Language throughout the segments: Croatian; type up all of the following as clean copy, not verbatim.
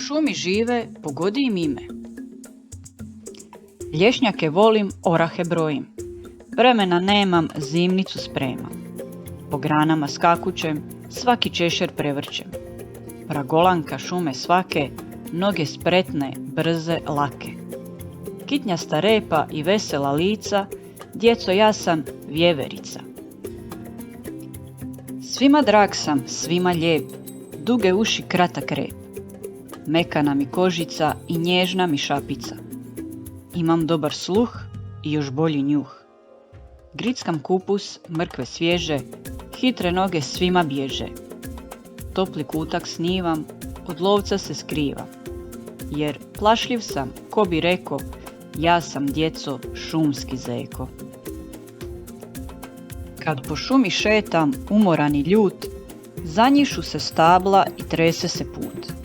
šumi žive, pogodi im ime. Lješnjake volim, orahe brojim. Vremena nemam, zimnicu spremam. Po granama skakućem, svaki češer prevrćem. Pragolanka šume svake, noge spretne, brze, lake. Kitnjasta repa i vesela lica, djeco ja sam vjeverica. Svima drag sam, svima lijep, duge uši, kratak rep. Mekana mi kožica i nježna mi šapica. Imam dobar sluh i još bolji njuh. Grickam kupus, mrkve svježe, hitre noge svima bježe. Topli kutak snivam, od lovca se skrivam. Jer plašljiv sam, ko bi reko, ja sam djeco šumski zeko. Kad po šumi šetam, umoran i ljut, zanjišu se stabla i trese se put.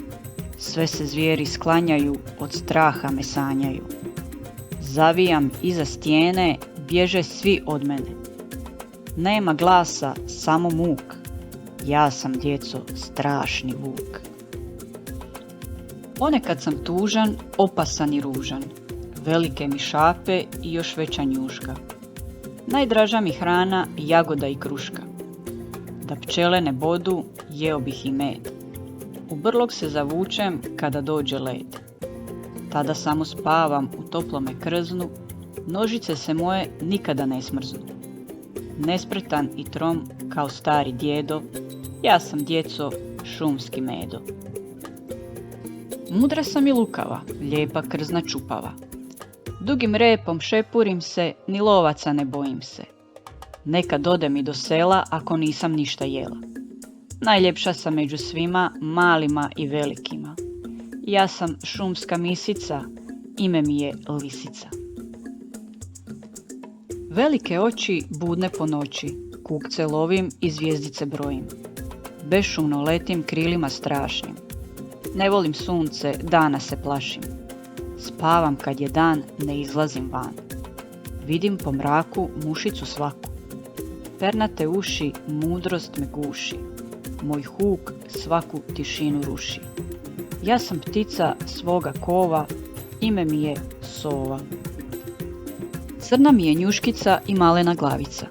Sve se zvijeri sklanjaju, od straha me sanjaju. Zavijam iza stijene, bježe svi od mene. Nema glasa, samo muk, ja sam djeco strašni vuk. Ponekad sam tužan, opasan i ružan, velike mi šape i još veća njuška. Najdraža mi hrana, jagoda i kruška. Da pčele ne bodu, jeo bih i med. U brlog se zavučem kada dođe led. Tada samo spavam u toplome krznu, nožice se moje nikada ne smrznu. Nespretan i trom kao stari djedo, ja sam djeco šumski medo. Mudra sam i lukava, lijepa krzna čupava. Dugim repom šepurim se, ni lovaca ne bojim se. Nekad ode mi do sela ako nisam ništa jela. Najljepša sam među svima, malima i velikima. Ja sam šumska misica, ime mi je Lisica. Velike oči budne po noći, kukce lovim i zvjezdice brojim. Bešumno letim krilima strašnim. Ne volim sunce, dana se plašim. Spavam kad je dan, ne izlazim van. Vidim po mraku mušicu svaku. Pernate uši, mudrost me guši. Moj huk svaku tišinu ruši. Ja sam ptica svoga kova, ime mi je sova. Crna mi je njuškica i malena glavica.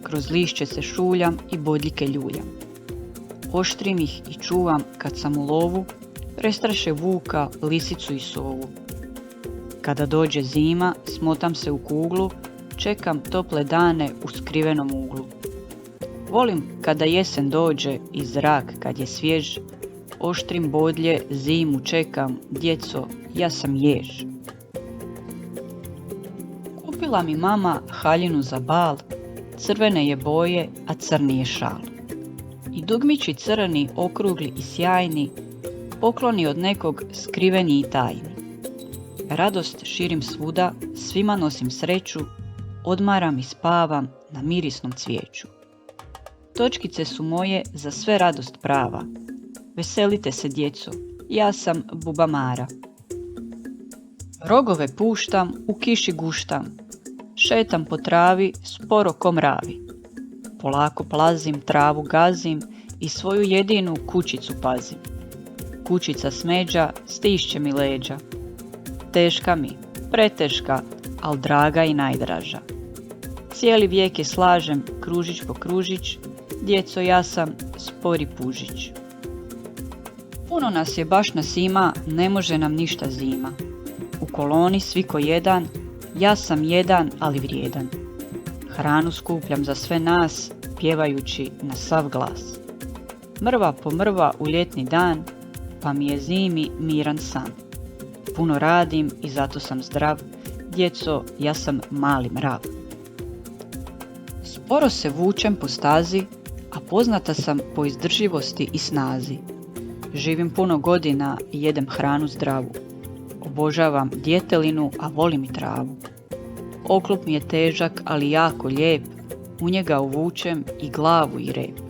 Kroz lišće se šuljam i bodljike ljuljam. Oštrim ih i čuvam kad sam u lovu, prestraše vuka, lisicu i sovu. Kada dođe zima, smotam se u kuglu, čekam tople dane u skrivenom uglu. Volim kada jesen dođe i zrak kad je svjež, oštrim bodlje, zimu čekam, djeco, ja sam jež. Kupila mi mama haljinu za bal, crvene je boje, a crni je šal. I dugmići crni, okrugli i sjajni, pokloni od nekog skriveni i tajni. Radost širim svuda, svima nosim sreću, odmaram i spavam na mirisnom cvijeću. Točkice su moje za sve radost prava. Veselite se djeco, ja sam Bubamara. Rogove puštam, u kiši guštam, šetam po travi, sporo ko mravi. Polako plazim, travu gazim i svoju jedinu kućicu pazim. Kućica smeđa, stišće mi leđa. Teška mi, preteška, al draga i najdraža. Cijeli vijek je slažem, kružić po kružić, djeco ja sam spori pužić. Puno nas je baš nas ima, ne može nam ništa zima. U koloni svi ko jedan, ja sam jedan, ali vrijedan. Hranu skupljam za sve nas, pjevajući na sav glas. Mrva po mrva u ljetni dan, pa mi je zimi miran san. Puno radim i zato sam zdrav, djeco, ja sam mali mrav. Sporo se vučem po stazi, a poznata sam po izdržljivosti i snazi. Živim puno godina i jedem hranu zdravu. Obožavam djetelinu, a volim i travu. Oklop mi je težak, ali jako lijep, u njega uvučem i glavu i rep.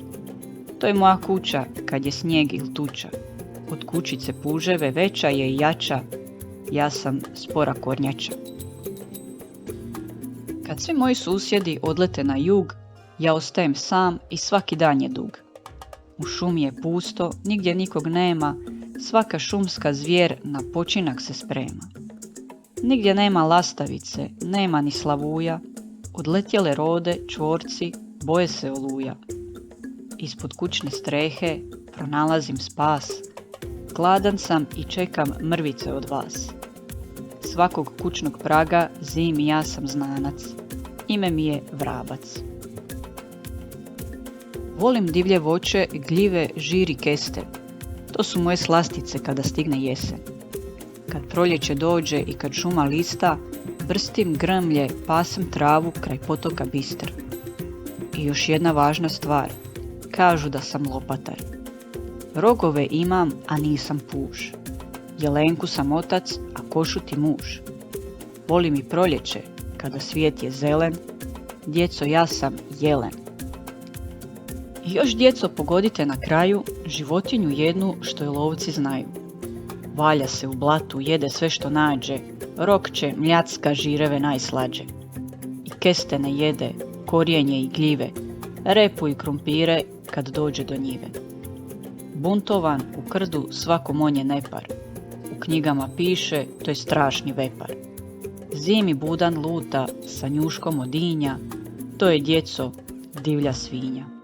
To je moja kuća kad je snijeg il tuča. Od kućice puževe veća je i jača, ja sam spora kornjača. Kad svi moji susjedi odlete na jug, ja ostajem sam i svaki dan je dug. U šumi je pusto, nigdje nikog nema, Svaka šumska zvijer na počinak se sprema. Nigdje nema lastavice, nema ni slavuja, odletjele rode, čvorci, boje se oluja. Ispod kućne strehe pronalazim spas, gladan sam i čekam mrvice od vas. Svakog kućnog praga zimi ja sam znanac, ime mi je Vrabac. Volim divlje voće, gljive, žir i keste. To su moje slastice kada stigne jesen. Kad proljeće dođe i kad šuma lista, brstim grmlje, pasem travu kraj potoka Bistar. I još jedna važna stvar, kažu da sam lopatar. Rogove imam, a nisam puž. Jelenku sam otac, a košuti muž. Volim i proljeće, kada svijet je zelen, djeco ja sam jelen. I još djeco pogodite na kraju životinju jednu što je lovci znaju. Valja se u blatu, jede sve što nađe, rokće, mljacka, žireve najslađe. I kestene jede, korijenje i gljive, repu i krumpire kad dođe do njive. Buntovan u krdu svakom on je nepar, u knjigama piše to je strašni vepar. Zimi budan luta sa njuškom od inja, to je djeco divlja svinja.